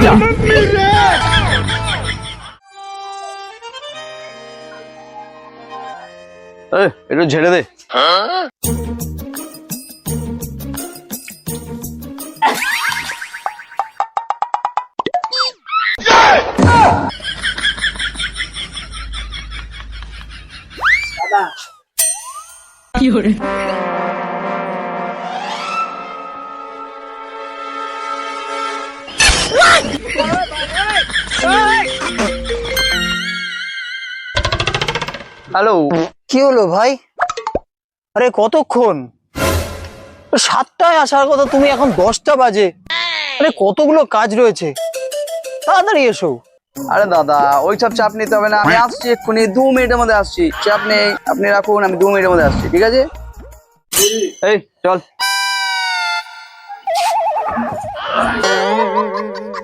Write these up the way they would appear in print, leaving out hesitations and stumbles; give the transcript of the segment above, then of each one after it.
যা। একটু ঝেড়ে দে। কি করে? হ্যালো, কি হলো ভাই? আরে কতক্ষণ? 7টায় আসার কথা, তুমি এখন 10টা বাজে। আরে কতগুলো কাজ রয়েছে, তাড়াতাড়ি এসো। আরে দাদা ওইসব চাপ নিতে হবে না, আমি আসছি এক্ষুনি 2 মিনিটের মধ্যে আসছি। চাপ নেই, আপনি রাখুন, আমি 2 মিনিটের মধ্যে আসছি, ঠিক আছে? এই চল,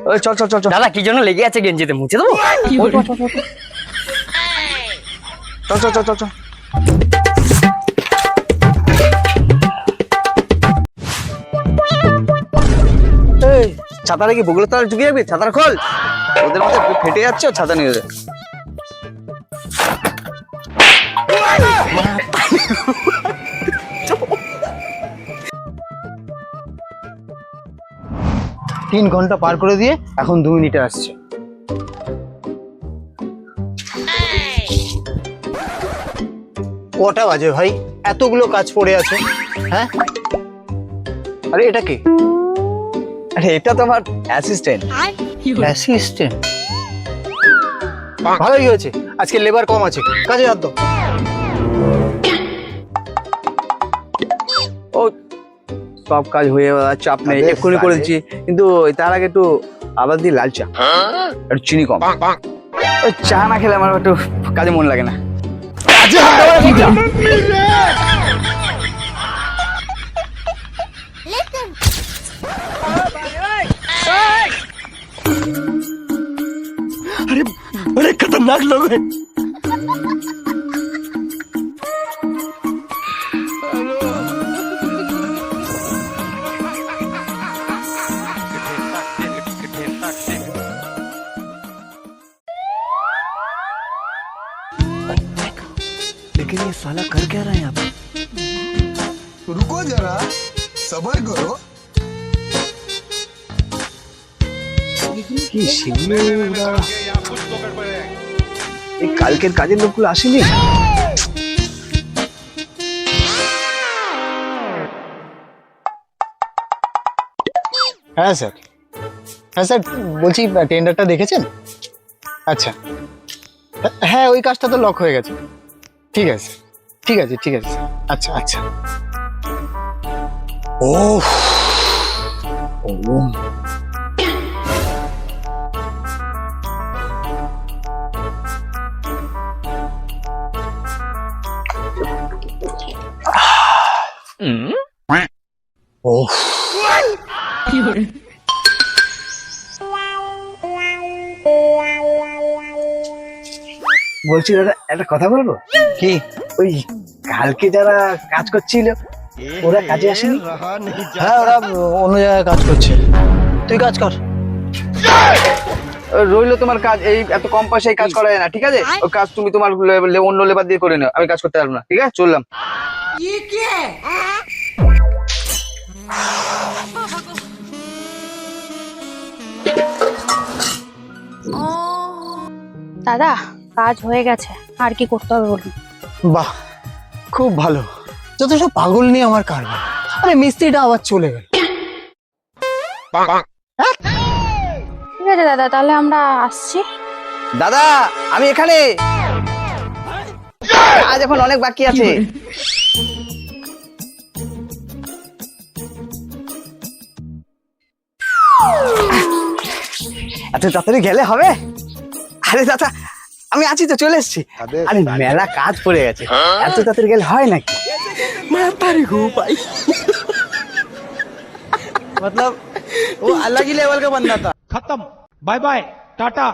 ওই চল চল চল চল। দাদা কি জন্য লেগে আছে গেঞ্জিতে, মুছে দেবো? কি করে? চল চল চল চল চল। এই ছাতাটা কি বগুলোর তলায় ঢুকে যাবি? ছাতাটা খোল, ওদের মধ্যে ফেটে যাচ্ছে, ছাতা নিয়ে যায়। তিন ঘন্টা পার করে দিয়ে এখন 2 মিনিটে আসছে। কটা বাজে ভাই? এতগুলো কাজ পড়ে আছে। হ্যাঁ, আরে এটা কে? আরে এটা তো আমার অ্যাসিস্ট্যান্ট। কি করে? অ্যাসিস্ট্যান্ট? ভালোই হয়েছে, আজকে লেবার কম আছে, কাজে হাত দাও। ও সব কাজ হয়ে যাওয়ার চাপ নেই, আবে এক্ষুনি করে দিচ্ছি। কিন্তু তার আগে একটু আবার দিয়ে লাল চা, একটু চিনি কম। ওই চা না খেলে আমার একটু কাজে মন লাগে না। কাজে হাত দেওয়া কি যা? अरे खतरनाक लोग हैं। लेकिन ये साला कर क्या रहा है यहाँ पे? रुको जरा, सबर करो। কি সেগুলো এই কালকের কাজের লোকগুলো আসেনি? হ্যাঁ স্যার, হ্যাঁ স্যার বলছি, টেন্ডারটা দেখেছেন? আচ্ছা, হ্যাঁ ওই কাজটা তো লক হয়ে গেছে। ঠিক আছে ঠিক আছে ঠিক আছে, আচ্ছা আচ্ছা। ও ও ও কি করে? বলছি দাদা একটা কথা বলবো কি? ওই কালকে যারা কাজ করছিল ওরা কাজে আসেনি? হ্যাঁ ওরা অন্য জায়গায় কাজ করছে, তুই কাজ কর। রইলো তোমার কাজ, এই এত কম পয়সায় কাজ করা যায় না, ঠিক আছে? ওই কাজ তুমি তোমার অন্য লেবার দিয়ে করে নাও, আমি কাজ করতে পারবো না, ঠিক আছে? চললাম। দাদা কাজ হয়ে গেছে, আর কি করতে হবে বলুন? বাহ, খুব ভালো। যত সব পাগল নিয়ে আমার কারবার। আরে মিস্ত্রিটা আবার চলে গেল। ঠিক আছে দাদা, তাহলে আমরা আসছি। দাদা আমি এখানে, কাজ এখন অনেক বাকি কি আছে। করে? এত তাড়াতাড়ি গেলে হবে? আরে দাদা আমি আছি তো, চলে এসেছি। আরে মেলা কাজ পড়ে গেছে, এত তাড়াতাড়ি গেলে হয় নাকি? मैं तारी हूँ भाई। मतलब वो अलग ही लेवल का बंदा था। खत्म, बाय बाय, टाटा।